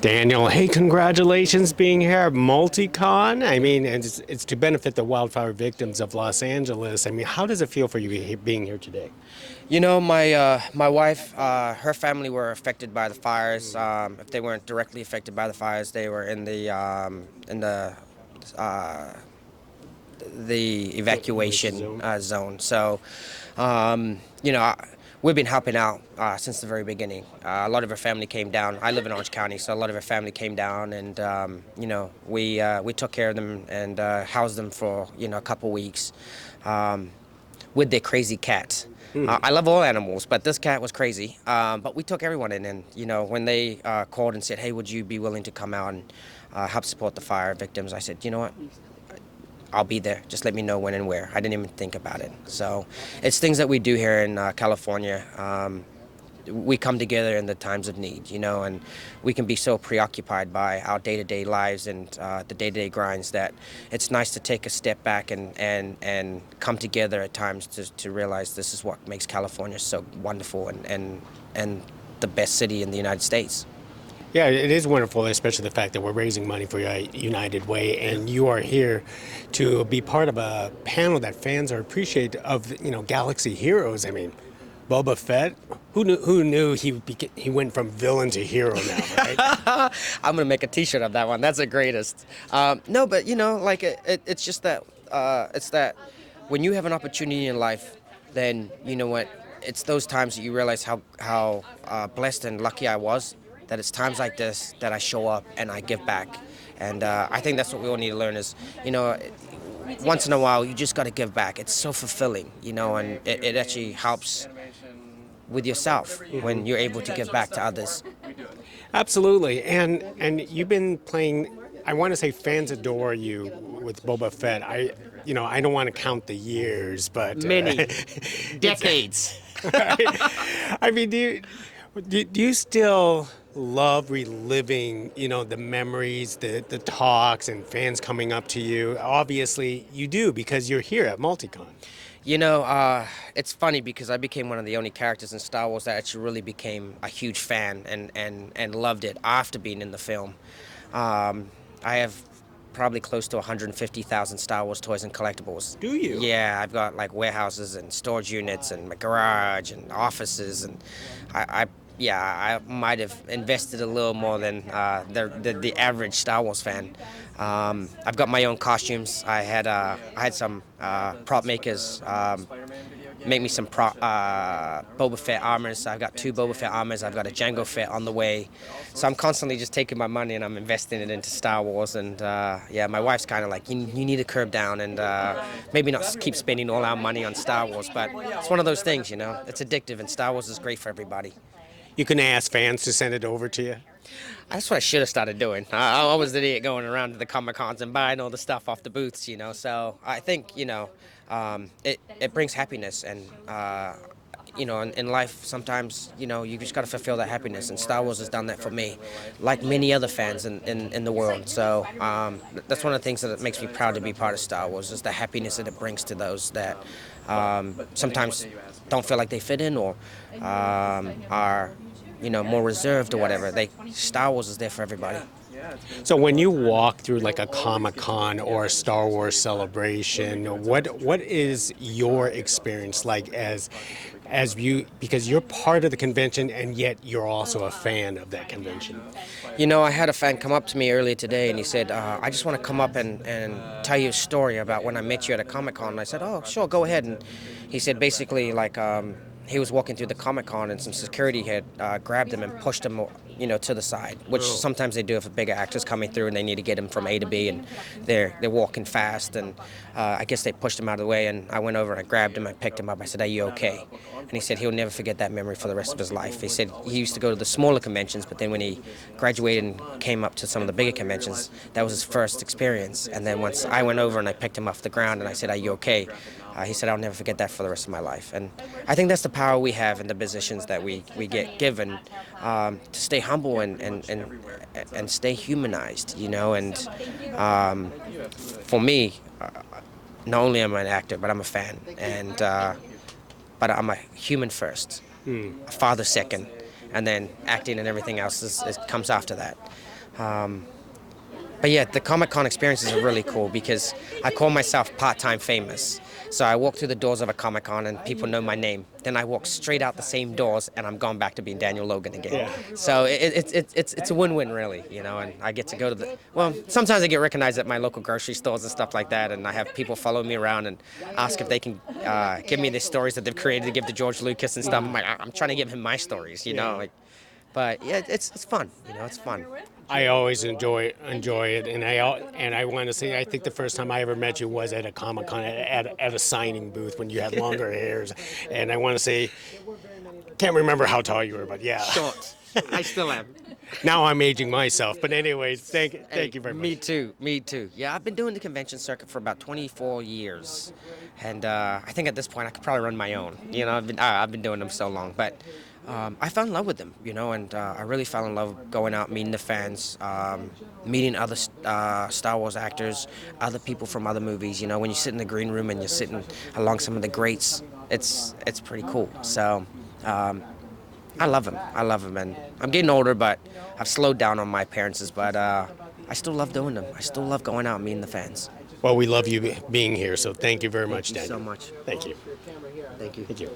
Daniel, hey, congratulations being here at MultiCon. I mean, and it's to benefit the wildfire victims of Los Angeles. I mean, how does it feel for you being here today? You know, my wife, her family were affected by the fires. If they weren't directly affected by the fires, they were uh, in the evacuation zone. So, you know, we've been helping out since the very beginning. A lot of her family came down. I live in Orange County, so a lot of her family came down, and you know, we took care of them and housed them for a couple weeks with their crazy cat. I love all animals, but this cat was crazy. But we took everyone in, and when they called and said, "Hey, would you be willing to come out and help support the fire victims?" I said, "You know what? I'll be there. Just let me know when and where." I didn't even think about it. So it's things that we do here in California. We come together in the times of need, and we can be so preoccupied by our day-to-day lives and the day-to-day grinds that it's nice to take a step back and come together at times to realize this is what makes California so wonderful and the best city in the United States. Yeah, it is wonderful, especially the fact that we're raising money for United Way, and you are here to be part of a panel that fans are appreciative of, Galaxy heroes. I mean, Boba Fett, who knew he went from villain to hero now, right? I'm gonna make a T-shirt of that one. That's the greatest. No, but it's just that it's that when you have an opportunity in life, then you know what? It's those times that you realize how blessed and lucky I was. That it's times like this that I show up and I give back, and I think that's what we all need to learn is, once in a while you just got to give back. It's so fulfilling, and it actually helps with yourself when you're able to give back to others. Absolutely, and you've been playing. I want to say fans adore you with Boba Fett. I don't want to count the years, but Many decades. I mean, do you still love reliving, the memories, the talks, and fans coming up to you? Obviously, you do because you're here at MultiCon. It's funny because I became one of the only characters in Star Wars that actually really became a huge fan and loved it after being in the film. I have probably close to 150,000 Star Wars toys and collectibles. Do you? Yeah, I've got like warehouses and storage units and my garage and offices, and I might have invested a little more than the average Star Wars fan. I've got my own costumes. I had some prop makers make me some Boba Fett armors. I've got 2 Boba Fett armors. I've got a Jango Fett on the way. So I'm constantly just taking my money and I'm investing it into Star Wars. And my wife's kind of like, you need to curb down and maybe not keep spending all our money on Star Wars. But it's one of those things, it's addictive, and Star Wars is great for everybody. You can ask fans to send it over to you. That's what I should have started doing. I was the idiot going around to the Comic Cons and buying all the stuff off the booths, So I think, it brings happiness, and in life sometimes, you just got to fulfill that happiness, and Star Wars has done that for me, like many other fans in the world. So that's one of the things that makes me proud to be part of Star Wars, is the happiness that it brings to those that sometimes don't feel like they fit in or are more reserved or whatever. Star Wars is there for everybody. So when you walk through like a Comic-Con or a Star Wars celebration, what is your experience like as you, because you're part of the convention and yet you're also a fan of that convention? I had a fan come up to me earlier today and he said, I just want to come up and tell you a story about when I met you at a Comic-Con. And I said, oh, sure, go ahead. And he said basically like he was walking through the Comic-Con and some security had grabbed him and pushed him to the side, which sometimes they do if a bigger actor's coming through and they need to get him from A to B, and they're walking fast, and I guess they pushed him out of the way, and I went over and I grabbed him, I picked him up, I said, are you okay? And he said he'll never forget that memory for the rest of his life. He said he used to go to the smaller conventions, but then when he graduated and came up to some of the bigger conventions, that was his first experience. And then once I went over and I picked him off the ground and I said, are you okay? He said, I'll never forget that for the rest of my life. And I think that's the power we have in the positions that we get given, to stay humble and stay humanized, And for me, not only am I an actor, but I'm a fan. And but I'm a human first, a father second, and then acting and everything else comes after that. But yeah, the Comic Con experiences are really cool because I call myself part-time famous. So I walk through the doors of a Comic Con and people know my name. Then I walk straight out the same doors and I'm gone back to being Daniel Logan again. Yeah. So it's a win-win really, you know. And I get to go to sometimes I get recognized at my local grocery stores and stuff like that. And I have people follow me around and ask if they can give me the stories that they've created to give to George Lucas and stuff. I'm like, I'm trying to give him my stories, you know. Like, but yeah, it's fun, you know, it's fun. I always enjoy it, and I want to say I think the first time I ever met you was at a Comic Con at a signing booth when you had longer hairs, and I want to say can't remember how tall you were, but yeah. Short. I still am. Now I'm aging myself, but anyways, thank you very much. Me too. Yeah, I've been doing the convention circuit for about 24 years, and I think at this point I could probably run my own. You know, I've been doing them so long, but I fell in love with them. You know, and I really fell in love going out, meeting the fans, meeting other Star Wars actors, other people from other movies. You know, when you sit in the green room and you're sitting along some of the greats, it's pretty cool. So. I love them, and I'm getting older, but I've slowed down on my appearances, but I still love doing them. I still love going out and meeting the fans. Well, we love you being here, so thank you very much, Thank you Daniel. so much. Thank you. Thank you. Thank you.